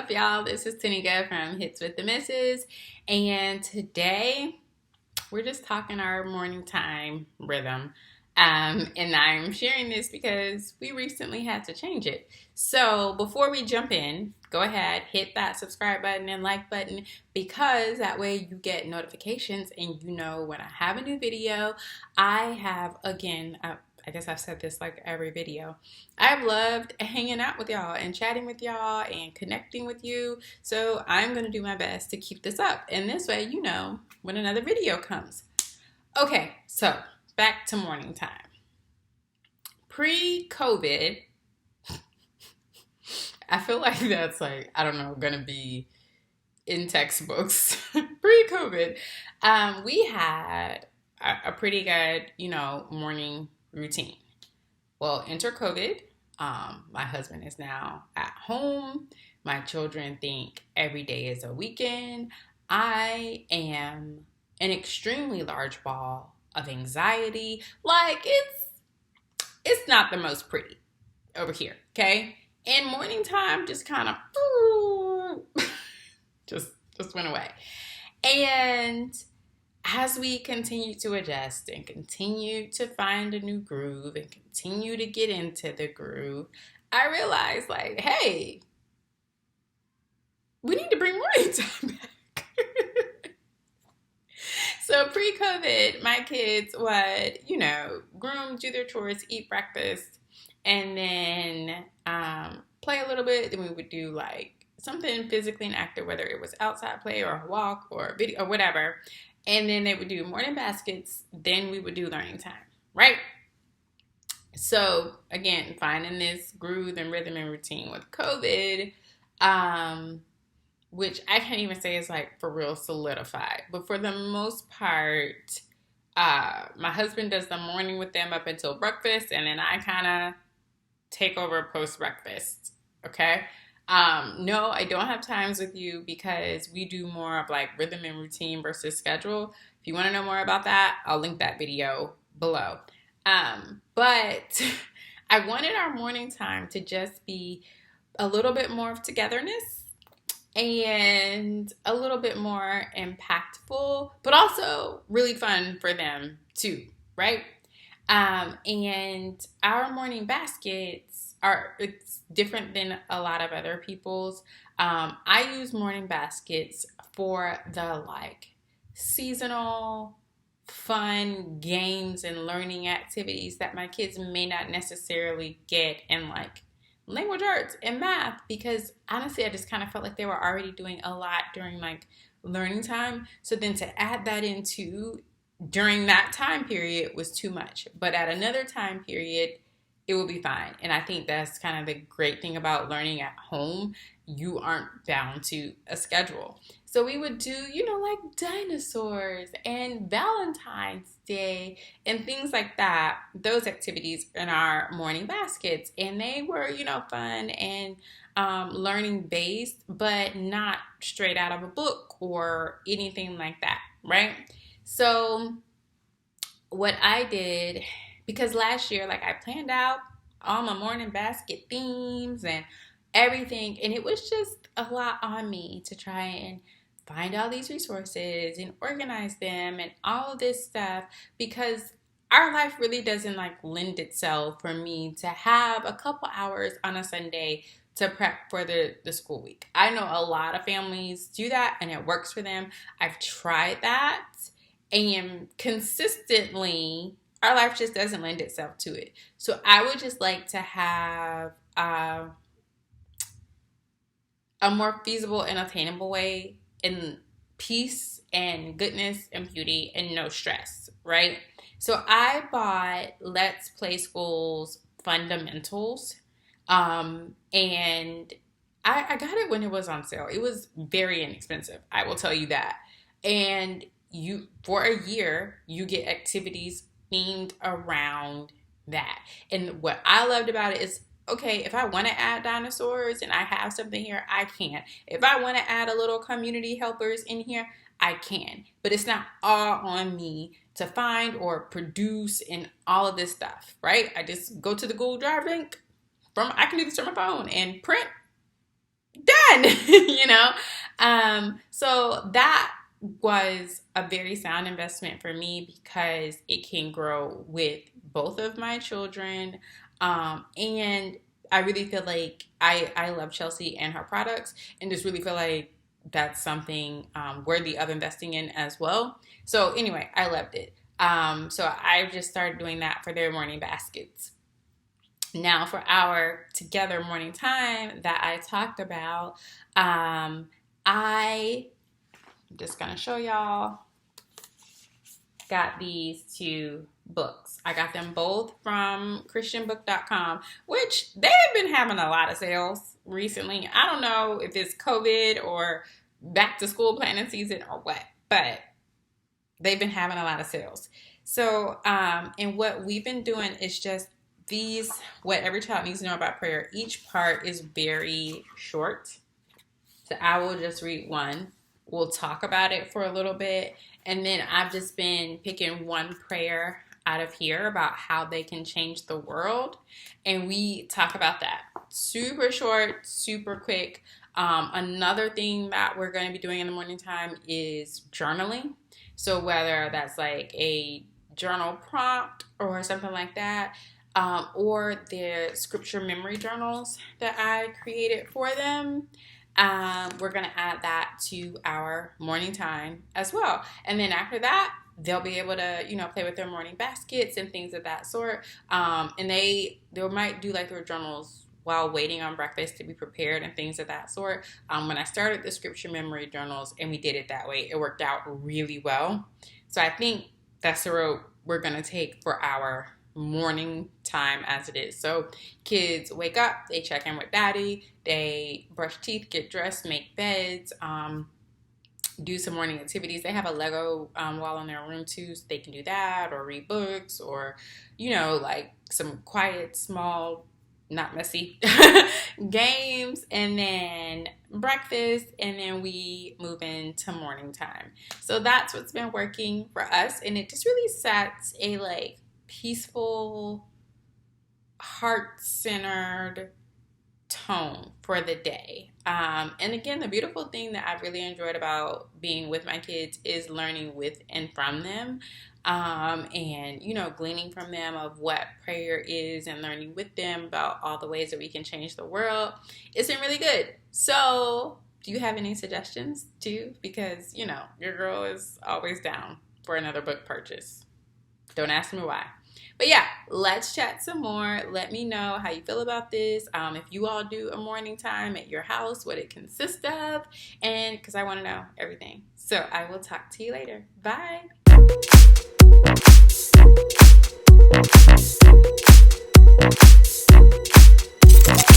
up, y'all? This is Tenikca from Hits with the Misses, and today we're just talking our morning time rhythm. And I'm sharing this because we recently had to change it. So before we jump in, go ahead, hit that subscribe button and like button because that way you get notifications and you know when I have a new video. I have, again, I guess I've said this like every video. I've loved hanging out with y'all and chatting with y'all and connecting with you. So I'm going to do my best to keep this up. And this way, you know when another video comes. Okay, so back to morning time. Pre-COVID, I feel like that's like, I don't know, gonna be in textbooks. Pre-COVID, we had a pretty good, morning routine. Well, enter COVID. My husband is now at home. My children think every day is a weekend. I am an extremely large ball of anxiety. Like it's not the most pretty over here, okay? And morning time just kind of just went away. And as we continue to adjust and continue to find a new groove and continue to get into the groove, I realized like, hey, we need to bring morning time back. So pre-COVID, my kids would, groom, do their chores, eat breakfast, and then play a little bit. Then we would do like something physically and active, whether it was outside play or a walk or a video or whatever. And then they would do morning baskets. Then we would do learning time, right? So again, finding this groove and rhythm and routine with COVID, which I can't even say is like for real solidified. But for the most part, my husband does the morning with them up until breakfast, and then I kind of take over post-breakfast, okay? No, I don't have times with you because we do more of like rhythm and routine versus schedule. If you want to know more about that, I'll link that video below. But I wanted our morning time to just be a little bit more of togetherness and a little bit more impactful, but also really fun for them too, right? And our morning baskets it's different than a lot of other people's. I use morning baskets for the like seasonal fun games and learning activities that my kids may not necessarily get in like language arts and math, because honestly I just kind of felt like they were already doing a lot during like learning time. So then to add that into during that time period was too much. But at another time period, it will be fine. And I think that's kind of the great thing about learning at home. You aren't bound to a schedule. So we would do, like dinosaurs and Valentine's Day and things like that. Those activities in our morning baskets. And they were, fun and learning based, but not straight out of a book or anything like that, right? So what I did, because last year, like I planned out all my morning basket themes and everything, and it was just a lot on me to try and find all these resources and organize them and all of this stuff, because our life really doesn't like lend itself for me to have a couple hours on a Sunday to prep for the school week. I know a lot of families do that and it works for them. I've tried that, and consistently our life just doesn't lend itself to it. So I would just like to have a more feasible and attainable way in peace and goodness and beauty and no stress, right? So I bought Let's Play School's Fundamentals, and I got it when it was on sale. It was very inexpensive, I will tell you that. And for a year, you get activities themed around that. And what I loved about it is, okay, if I want to add dinosaurs and I have something here, I can. If I want to add a little community helpers in here, I can. But it's not all on me to find or produce and all of this stuff, right? I just go to the Google Drive link. I can do this from my phone and print done. So that was a very sound investment for me because it can grow with both of my children. And I really feel like I love Chelsea and her products, and just really feel like that's something worthy of investing in as well. So anyway, I loved it. So I just started doing that for their morning baskets. Now, for our together morning time that I talked about, I'm just going to show y'all. Got these two books. I got them both from christianbook.com, which they have been having a lot of sales recently. I don't know if it's COVID or back to school planning season or what, but they've been having a lot of sales. So, and what we've been doing is just these, what every child needs to know about prayer. Each part is very short. So I will just read one. We'll talk about it for a little bit. And then I've just been picking one prayer out of here about how they can change the world. And we talk about that. Super short, super quick. Another thing that we're going to be doing in the morning time is journaling. So whether that's like a journal prompt or something like that, or the scripture memory journals that I created for them, we're going to add that to our morning time as well. And then after that, they'll be able to, play with their morning baskets and things of that sort. And they might do like their journals while waiting on breakfast to be prepared and things of that sort. When I started the scripture memory journals and we did it that way, it worked out really well. So I think that's the road we're going to take for our morning time as it is. So kids wake up, they check in with daddy, they brush teeth, get dressed, make beds, do some morning activities. They have a Lego wall in their room too, so they can do that or read books or, like some quiet, small, not messy games, and then breakfast, and then we move into morning time. So that's what's been working for us, and it just really sets a peaceful, heart-centered tone for the day. And again, the beautiful thing that I've really enjoyed about being with my kids is learning with and from them. And gleaning from them of what prayer is and learning with them about all the ways that we can change the world. It's been really good. So do you have any suggestions too? Because, your girl is always down for another book purchase. Don't ask me why. But yeah, let's chat some more. Let me know how you feel about this. If you all do a morning time at your house, what it consists of, and because I want to know everything. So I will talk to you later. Bye.